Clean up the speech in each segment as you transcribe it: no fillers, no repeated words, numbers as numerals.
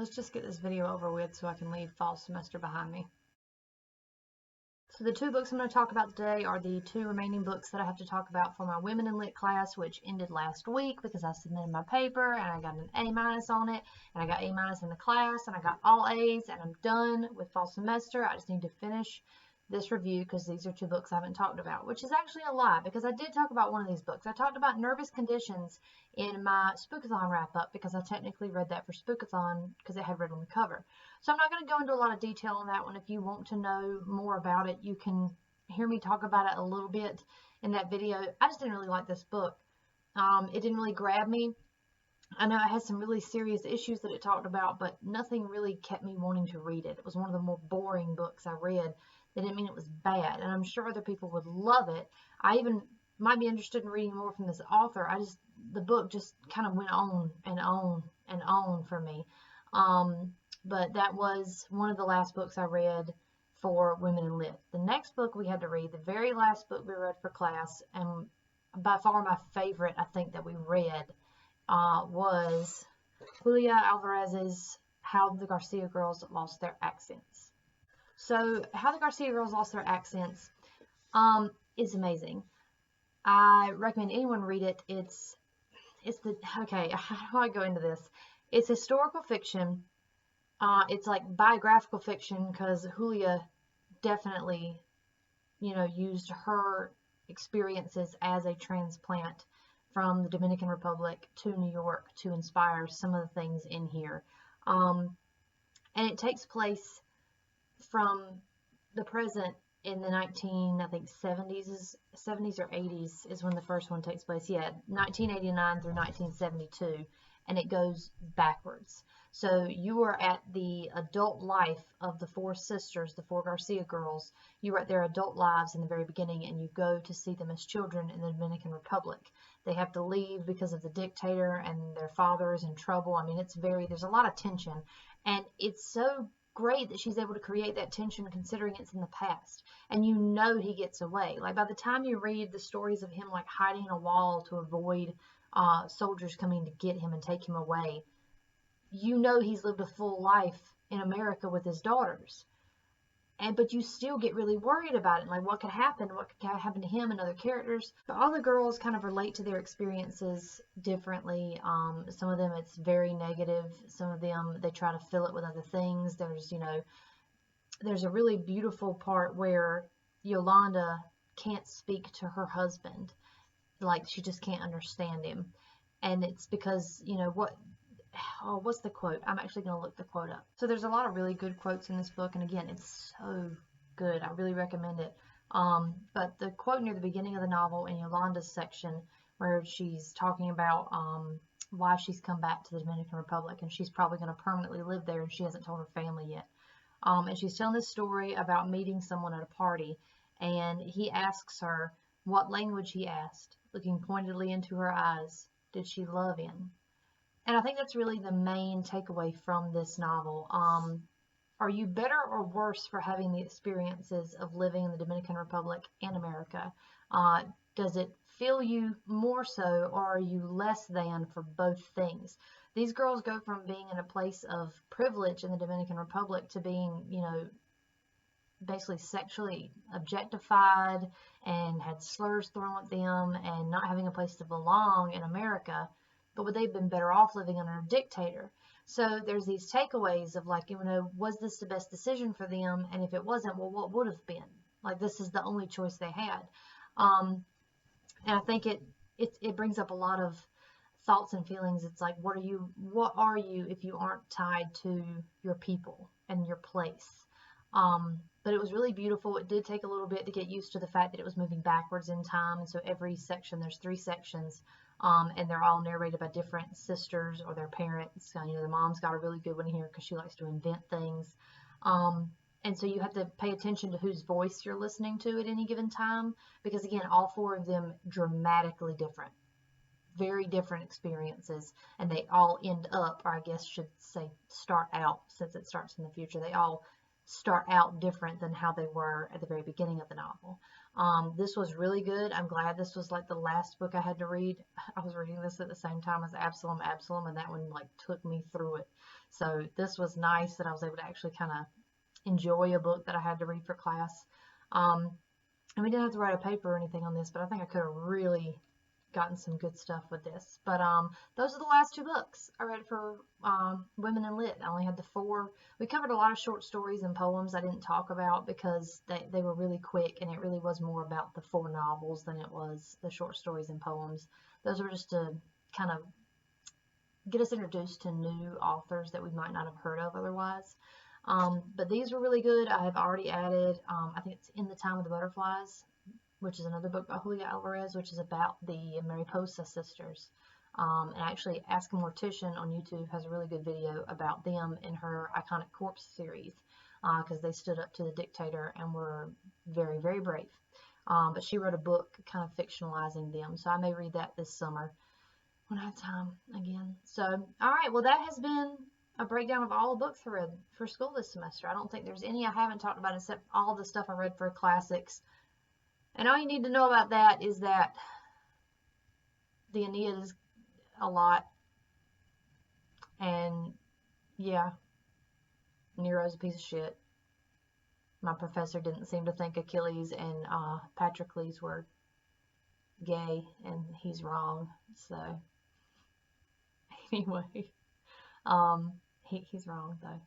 let's just get this video over with so I can leave fall semester behind me. So the two books I'm going to talk about today are the two remaining books that I have to talk about for my Women in Lit class, which ended last week because I submitted my paper and I got an A- on it, and I got A- in the class, and I got all A's, and I'm done with fall semester. I just need to finish this review because these are two books I haven't talked about, which is actually a lie because I did talk about one of these books. I talked about Nervous Conditions in my Spookathon wrap-up because I technically read that for Spookathon because it had red on the cover. So I'm not going to go into a lot of detail on that one. If you want to know more about it, you can hear me talk about it a little bit in that video. I just didn't really like this book. It didn't really grab me. I know it had some really serious issues that it talked about, but nothing really kept me wanting to read it. It was one of the more boring books I read. That didn't mean it was bad, and I'm sure other people would love it. I even might be interested in reading more from this author. The book just kind of went on and on and on for me. But that was one of the last books I read for Women in Lit. The next book we had to read, the very last book we read for class, and by far my favorite, I think, that we read, was Julia Alvarez's How the Garcia Girls Lost Their Accents. So, How the Garcia Girls Lost Their Accents is amazing. I recommend anyone read it. Okay, how do I go into this? It's historical fiction. It's like biographical fiction because Julia definitely, used her experiences as a transplant from the Dominican Republic to New York to inspire some of the things in here. And it takes place from the present in the 70s or 80s is when the first one takes place. Yeah, 1989 through 1972, and it goes backwards. So you are at the adult life of the four sisters, the four Garcia girls. You are at their adult lives in the very beginning, and you go to see them as children in the Dominican Republic. They have to leave because of the dictator, and their father is in trouble. I mean, there's a lot of tension, and it's so great that she's able to create that tension considering it's in the past, and he gets away. Like, by the time you read the stories of him like hiding in a wall to avoid soldiers coming to get him and take him away, he's lived a full life in America with his daughters, but you still get really worried about it, like what could happen to him and other characters. But all the girls kind of relate to their experiences differently. Some of them it's very negative, some of them they try to fill it with other things. There's a really beautiful part where Yolanda can't speak to her husband, like she just can't understand him, and it's because what's the quote? I'm actually going to look the quote up. So there's a lot of really good quotes in this book, and again, it's so good. I really recommend it. But the quote near the beginning of the novel in Yolanda's section, where she's talking about why she's come back to the Dominican Republic, and she's probably going to permanently live there, and she hasn't told her family yet. And she's telling this story about meeting someone at a party, and he asks her what language he asked, looking pointedly into her eyes, did she love in? And I think that's really the main takeaway from this novel. Are you better or worse for having the experiences of living in the Dominican Republic and America? Does it feel you more so, or are you less than for both things? These girls go from being in a place of privilege in the Dominican Republic to being, basically sexually objectified and had slurs thrown at them and not having a place to belong in America. But would they have been better off living under a dictator? So there's these takeaways of like, was this the best decision for them? And if it wasn't, well, what would have been? Like, this is the only choice they had. And I think it brings up a lot of thoughts and feelings. It's like, what are you if you aren't tied to your people and your place? But it was really beautiful. It did take a little bit to get used to the fact that it was moving backwards in time. And so every section, there's 3 sections, and they're all narrated by different sisters or their parents. The mom's got a really good one here because she likes to invent things. And so you have to pay attention to whose voice you're listening to at any given time, because again, all 4 of them dramatically different, very different experiences, and they all end up, or I guess should say start out, since it starts in the future, they all start out different than how they were at the very beginning of the novel. This was really good. I'm glad this was like the last book I had to read. I was reading this at the same time as Absalom, and that one like took me through it. So this was nice that I was able to actually kind of enjoy a book that I had to read for class. And we didn't have to write a paper or anything on this, but I think I could have really gotten some good stuff with this. But those are the last two books I read for Women in Lit. I only had the 4. We covered a lot of short stories and poems I didn't talk about because they were really quick, and it really was more about the 4 novels than it was the short stories and poems. Those were just to kind of get us introduced to new authors that we might not have heard of otherwise. But these were really good. I have already added, I think it's In the Time of the Butterflies, which is another book by Julia Alvarez, which is about the Mariposa sisters. And actually, Ask a Mortician on YouTube has a really good video about them in her Iconic Corpse series, because they stood up to the dictator and were very, very brave. But she wrote a book kind of fictionalizing them, so I may read that this summer when I have time again. So, all right, well, that has been a breakdown of all the books I read for school this semester. I don't think there's any I haven't talked about except all the stuff I read for classics. And all you need to know about that is that the Aeneid is a lot. And, yeah, Nero's a piece of shit. My professor didn't seem to think Achilles and Patroclus were gay, and he's wrong. So, anyway, he's wrong, though.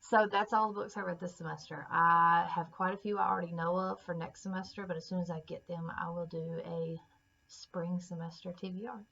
So that's all the books I read this semester. I have quite a few I already know of for next semester, but as soon as I get them, I will do a spring semester TBR.